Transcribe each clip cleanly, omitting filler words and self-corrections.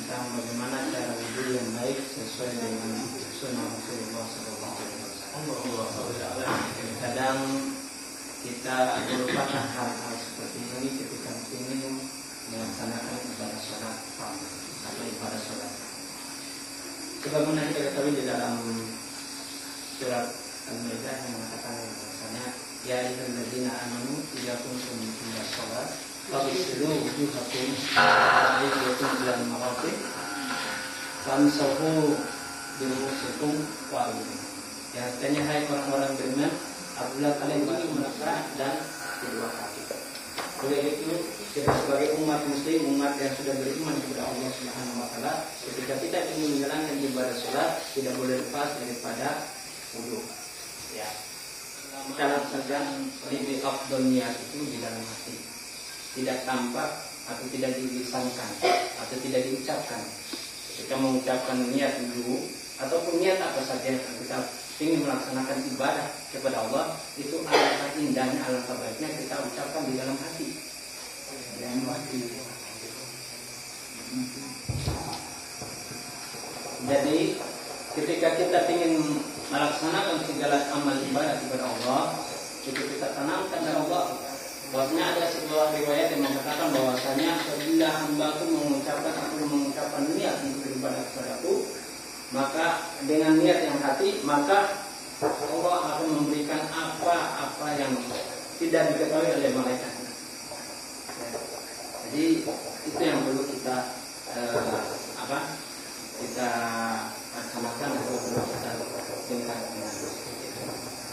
tentang bagaimana cara wudhu yang baik sesuai dengan sunnah Rasulullah SAW. Kadang kita melupakan hal-hal seperti ini ketika ingin melaksanakan ibadah sholat atau ibadah sholat. Sebagaimana kita ketahui di dalam surat Al-Maidah yang mengatakan bahwasanya ya ayyuhalladzina amanu idza qumtum ila sholat faghsilu wujuhakum wa aydiyakum ilal marafiq wamsahu bi ru'usikum wa arjulakum. Ya, artinya hai orang-orang beriman, apabila kalian basuh muka dan kedua kaki. Oleh itu, kita sebagai umat muslim, umat yang sudah beriman kepada Allah Subhanahu wa taala, ketika kita ingin menjalankan ibadah salat, tidak boleh lepas daripada wudu. Ya. Kalau saja di afdalnya itu di dalam hati. Tidak tampak atau tidak dilisankan atau tidak diucapkan. Ketika mengucapkan niat wudu ataupun niat apa saja yang kita ingin melaksanakan ibadah kepada Allah, itu alangkah indahnya, alangkah baiknya kita ucapkan di dalam hati. Dalam hati. Jadi ketika kita ingin melaksanakan segala amal ibadah kepada Allah, itu kita tanamkan dari Allah. Bahwasanya ada sebuah riwayat yang mengatakan bahwasanya apabila hamba-Ku mengucapkan niat untuk beribadah kepadaku, maka dengan niat yang hati, maka Allah akan memberikan apa-apa yang tidak diketahui oleh malaikat. Jadi itu yang perlu kita kita laksanakan atau perlu kita tingkatkan.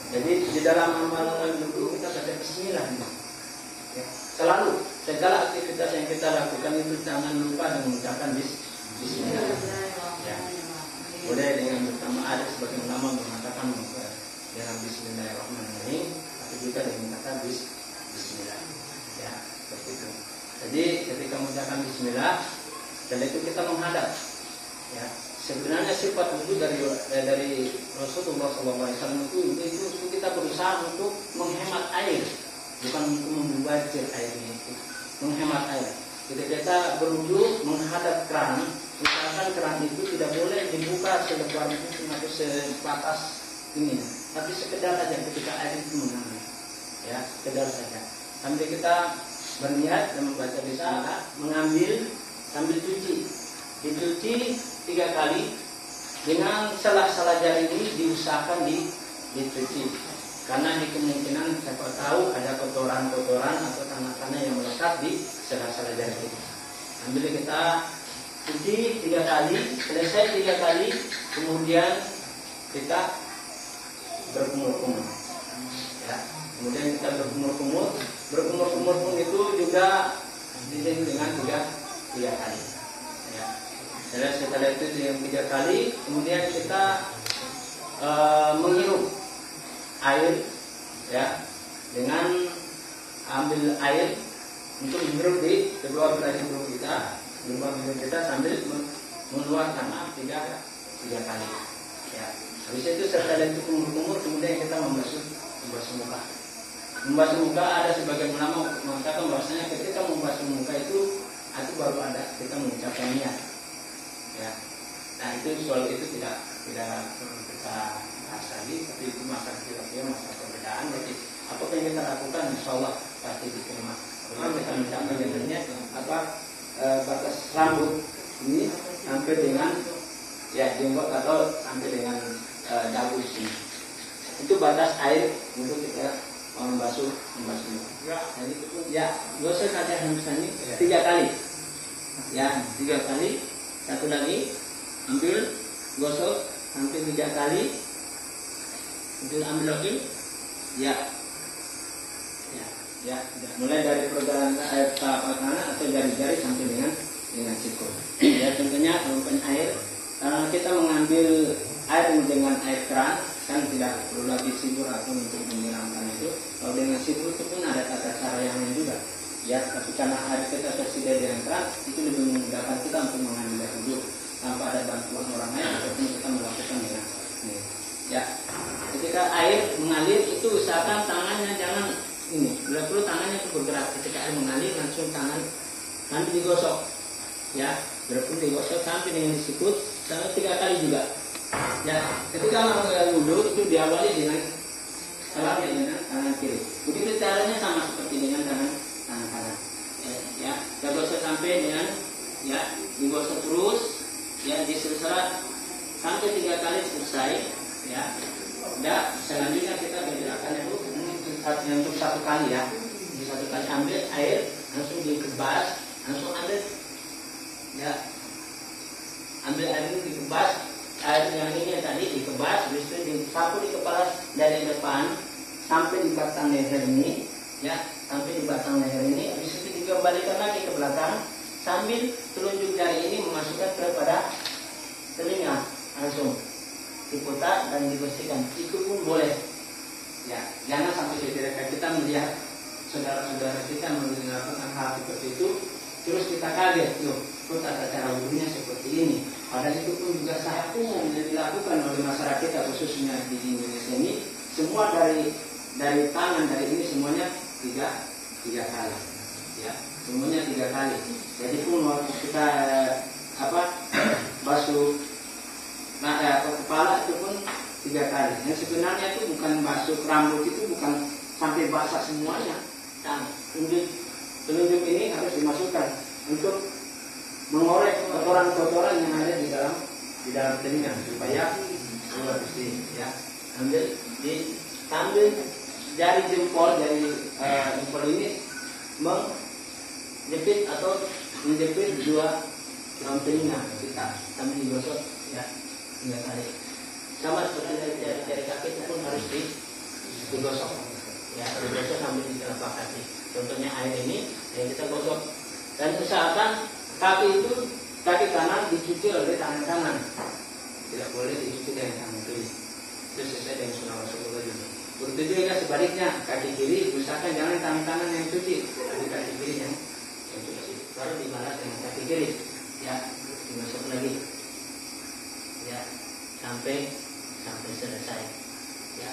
Jadi di dalam amal wudu kita baca bismillah. Ya, selalu segala aktivitas yang kita lakukan itu jangan lupa dan mengucapkan bismillah. Ya. Boleh dengan bersama, ada sebagian ulama mengatakan dengan bismillahirrahmanirrahim, tapi juga dengan kata bismillah. Ya, seperti itu. Jadi ketika mengucapkan bismillah, setelah itu kita menghadap. Ya, sebenarnya sifat wudu dari Rasulullah SAW itu kita berusaha untuk menghemat air, bukan untuk membajir airnya itu, menghemat air. Ketika kita berwudu menghadap keran, misalkan keran itu tidak boleh dibuka selebar mungkin atau sebatas ini, tapi sekedar saja ketika air itu mengalir, ya sekedar saja. Sambil kita berniat dan membaca bismillah, mengambil sambil cuci, dicuci 3 kali dengan sela-sela jari ini diusahakan dicuci, karena di kemungkinan siapa tahu ada kotoran-kotoran atau tanah-tanah yang melekat di sela-sela jari ini. Sambil kita cuci 3 kali, selesai 3 kali, kemudian kita berkumur-kumur. Ya, kemudian kita berkumur-kumur pun itu juga dihitung dengan 3 kali. Ya. Setelah itu dengan 3 kali, kemudian kita menghirup air, ya, dengan ambil air untuk menghirup di kedua belah hidung kita sambil mengeluarkan 3 kali. Ya. Habis itu setelah itu kumur-kumur, kemudian kita membasuh muka. Membasuh muka, ada sebagian ulama mengatakan bahwasanya ketika membasuh muka itu baru ada kita mengucapkan niat. Ya. Nah itu soal itu tidak perlu kita bahas lagi, tapi itu masalah perbedaan. Jadi apapun yang kita lakukan, insyaallah pasti diterima. Kalau kita mencapai jadinya batas rambut ini sampai dengan jenggot atau sampai dengan dagu sini. Itu batas air untuk kita membasuh. Jadi gosok saja misalnya 3 kali. Ya, 3 kali. Satu lagi ambil gosok sampai 3 kali. Ambil lagi. Ya, mulai dari pergelangan tapak kanan atau jari-jari sampai dengan siku. Ya, tentunya kalau air, karena kita mengambil air dengan air keran, kan tidak perlu lagi sibur atau untuk menyiramkan itu. Kalau dengan sibur itu pun ada tata cara yang lain juga. Ya, tapi karena air kita tersedia dengan keran, itu lebih memudahkan kita untuk mengambil air wudhu tanpa ada bantuan orang lain ataupun kita melakukan dengan ini. Ya, ketika air mengalir itu usahakan tangannya jangan bila perlu tangannya itu bergerak. Ketika air mengalir langsung tangan nanti digosok. ya, berpun digosok sampai dengan disikut sampai 3 kali juga. Ya, ketika melakukan wudhu itu diawali dengan salam dengan tangan kiri. Begitu caranya sama seperti dengan tangan kanan. Ya, kita gosok sampai dengan ya digosok terus, ya diselesai sampai 3 kali selesai. Ya, udah selanjutnya kita bergerakan itu untuk 1 kali ya. Di 1 kali ambil air langsung dikebas, langsung ambil ya, ambil air itu dikebas. Air yang ini tadi dikebas, habis itu disapu di kepala dari depan sampai di batang leher ini, ya, sampai di batang leher ini, habis itu dikembalikan lagi ke belakang sambil telunjuk jari ini memasukkan kepada telinga langsung diputar dan dibersihkan. Itu pun boleh. Ya, jangan sampai kita melihat saudara-saudara kita melakukan hal seperti itu, terus kita kaget, loh, kok tata cara wudhunya seperti ini. Padahal itu pun juga sangat umum yang dilakukan oleh masyarakat kita, khususnya di Indonesia ini. Semua dari tangan dari ini semuanya tiga kali, ya, semuanya 3 kali. Jadi pun waktu kita basuh kepala itu pun 3 kali. Yang sebenarnya itu bukan basuh rambut, itu bukan sampai basah semuanya. Nah, telunjuk ini harus dimasukkan untuk mengorek kotoran-kotoran yang ada di dalam telinga supaya keluar bersih, ya. Sambil jari jempol ini menjepit atau menjepit 2 dalam telinga kita sambil digosok, ya, 3 kali. Sama seperti jari kaki itu pun harus digosok, ya, digosok sambil di telapak kaki. Contohnya air ini yang kita gosok, dan usahakan kaki itu, kaki kanan dicuci oleh tangan kanan, tidak boleh dicuci dengan tangan kiri. Itu sesuai dengan sunnah Rasulullah juga. Begitu juga sebaliknya, kaki kiri usahakan jangan tangan kanan yang cuci, tapi kaki kiri yang cuci. Baru dibalas dengan kaki kiri, ya, dimasuk lagi, ya, sampai selesai. Ya,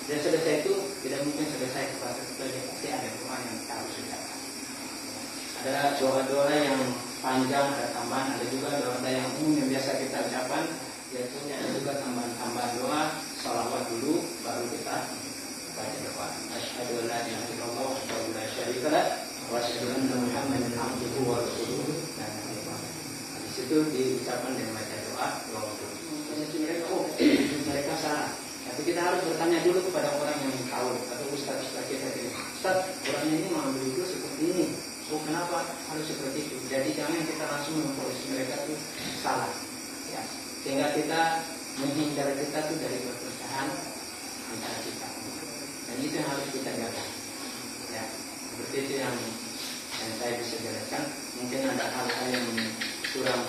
dan selesai itu tidak mungkin selesai kepada saja, pasti ada doa yang harus diucapkan. Ada doa-doa yang panjang, ada tambahan, ada juga doa yang umum yang biasa kita ucapkan, yaitu ada juga tambahan doa, salawat dulu, baru kita baca doa. Asyhadu an la ilaha illallah wahdahu la syarika lah, wa asyhadu anna Muhammadan abduhu wa rasuluhu. Dan di situ diucapkan dengan baca doa wudu. Mereka salah. Tapi kita harus bertanya dulu kepada orang yang tahu atau ustaz-ustaz kita. Ustaz, orang ini mengambil itu seperti ini. Oh, kenapa harus seperti itu? Jadi jangan kita langsung memfonis mereka itu salah, ya. Sehingga kita menghindar kita itu dari perpecahan antara kita. Dan itu yang harus kita jaga, ya. Seperti itu yang saya bisa jelaskan. Mungkin ada hal-hal yang kurang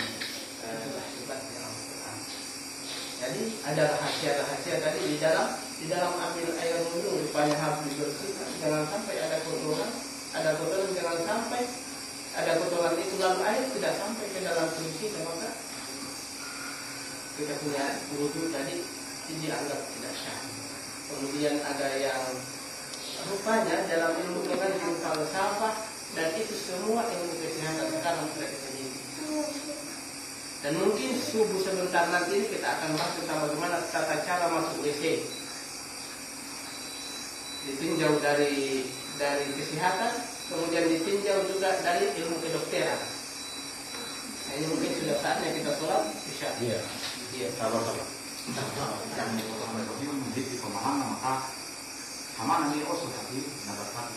jadi ada rahasia tadi di dalam ambil air wudhu supaya harus dibersihkan. Jangan sampai ada kotoran. Jangan sampai ada kotoran itu lalu air tidak sampai ke dalam tubuh kita, maka kita punya wudhu tadi dianggap tidak sah. Kemudian ada yang rupanya dalam ilmu dengan falsafah, dan itu semua ilmu kesehatan sekarang sudah dipelajari. Dan mungkin subuh sebentar nanti ini kita akan bahas tentang bagaimana tata cara masuk WC. Ditinjau dari kesehatan, kemudian ditinjau juga dari ilmu kedokteran. Nah, ini mungkin sudah saatnya kita sholat isya. Iya. Sabar. Yang memiliki pemahaman maka hama nanti tadi dapat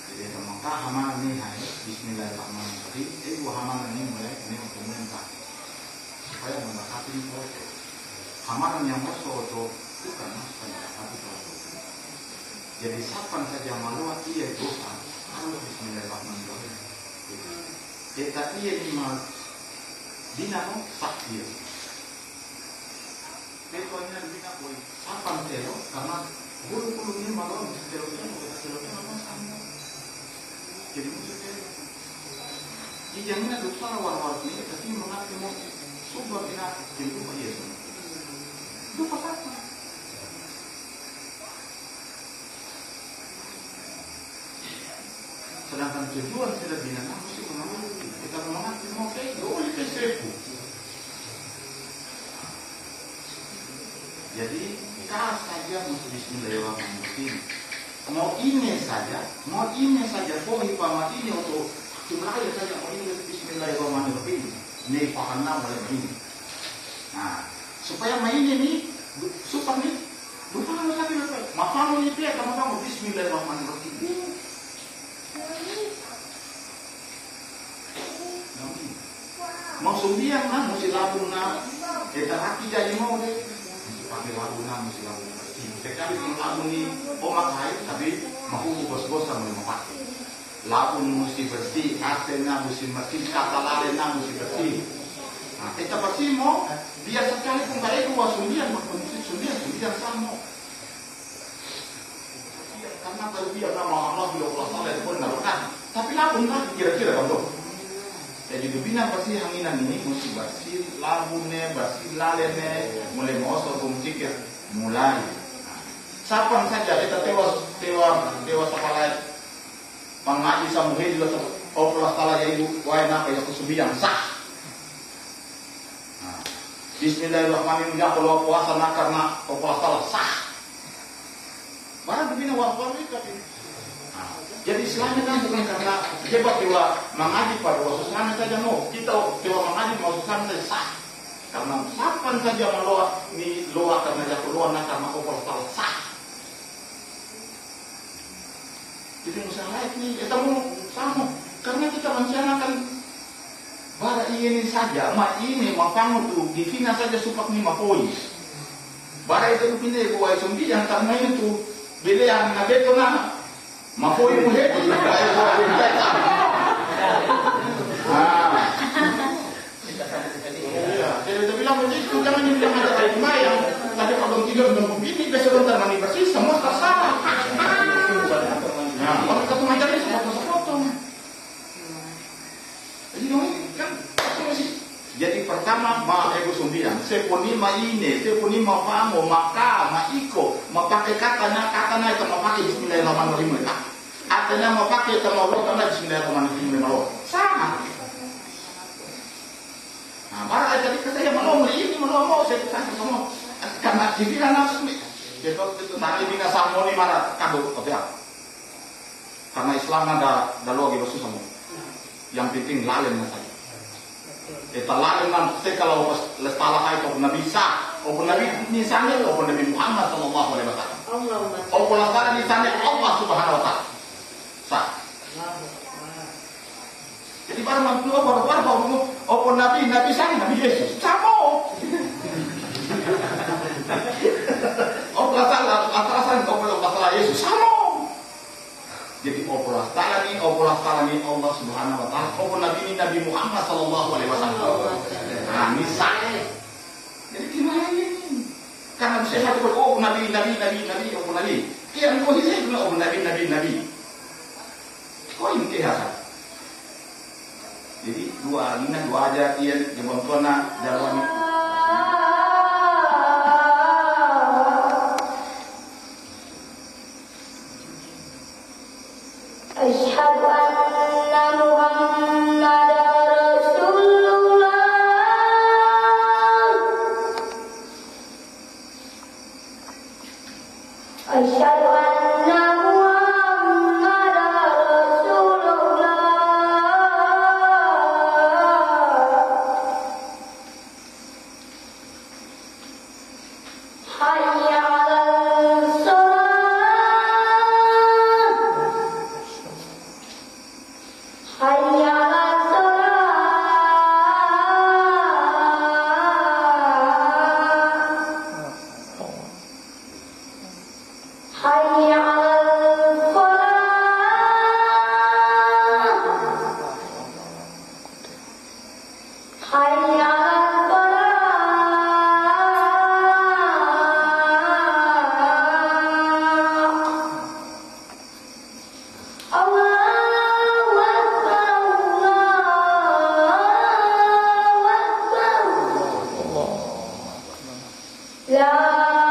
jadi maka hama ini hai Bismillahirrahmanirrahim. Hama ini mulai ini pemerintah supaya mendapati itu hama yang masuk bukan mendapati itu. Jadi siapa saja maluat ia doa harus Bismillahirrahmanirrahim. Tetapi ini mah dinamo sakti. Pokoknya dibina boy. Siapa telo karena bulu-bulu ini malu telo-telo sama. Jadi maksudnya dijamnya dosa war-war ini tapi mengaku mau subah bina itu dia. Itu apa? Sedangkan tujuan sudah bina mesti mengambil Jadi kas saja mesti bismillahirrahmanirrahim. Mau ini saja, pohi pama ini untuk jumlahnya saja, mau ini bismillahirrahmanirrahim. Ini pahana boleh begini. Nah, supaya main ini, supaya ini, bukan lagi makan ini dia, kamu bismillahirrahmanirrahim. Mau sumbiang nah, mesti labung nah, kita hati jadi mau deh, pakai labung nah, mesti labung. Sekali kalau labung ini, makai, tapi mau bos-bosan mau pakai. Labung mesti bersih, atennya mesti bersih, kata lalena mesti bersih. Nah, kita bersih mau, biar sekali pun gak itu sumbiang, mesti sumbiang sama. Karena terbiar nama Allah SWT itu pun kan, tapi labung kan kira-kira kan. Jadi dubina bersih hanginan ini mesti bersih labunnya, bersih lalene, mulai mosok kumcikir mulai. Sapan saja kita tewas apalagi mengaji samuhe juga Allah Taala ya ibu wae napa ya kusubiang sah. Bismillahirrahmanirrahim ya kalau puasa nak karena Allah Taala sah. Barang dubina wafat itu. Jadi Islamnya kan bukan karena hebat dewa mengaji pada wasusana saja mau kita dewa mengaji mau wasusana saja sah karena kapan saja meloa ni loa karena jatuh loa nak karena opal sah. Jadi misalnya ini kita mau sama karena kita mencanakan bara ini saja mak ini mafangu tu divina saja supak ni mapoi bara itu pindah buai sumbi yang karena itu bila yang nabe tu na mapoi muhe tu kaya buat kita. Jadi bilang begitu jangan dibilang ada kayak yang tadi kalau tidur dan begini besok ntar mandi bersih semua tersalah. Nah, orang ketemu ajarnya sepotong. Jadi dong kan masih. Jadi pertama ma ego sumbiang, seponi ma ini, seponi ma famo, maka ma iko, ma pakai katanya itu ma pakai bismillahirrahmanirrahim. Artinya ma pakai itu ma karena bismillahirrahmanirrahim. Sama. Nah, para jadi saya mau ini mau saya semua karena dibilang nafsu. Jadi itu tadi bina samoni marah kado apa? Karena Islam ada lagi bersusah semua. Yang penting lalem saja. Kita lalem nanti kalau lestala itu Nabi Isa, Nabi misalnya Nabi Muhammad Sallallahu Alaihi Wasallam. Lestala misalnya Allah Subhanahu Wa Taala. Sah. Jadi baru Nabi sana Nabi Yesus sama. Lestala Yesus sama. Jadi opolah talani Allah Subhanahu Wa Taala. Opol Nabi Muhammad Sallallahu Alaihi Wasallam. Nah, misalnya. Jadi gimana ini? Karena saya satu Nabi, opol Nabi. Kian kau ini opol Nabi. Kau ini kehasa. Jadi dua aja kian jebon kona jalan. أشهد أن محمدا رسول الله أشهد أن محمدا رسول الله حي على حي على الصلاة حي على الفلاح حي على الفلاح لا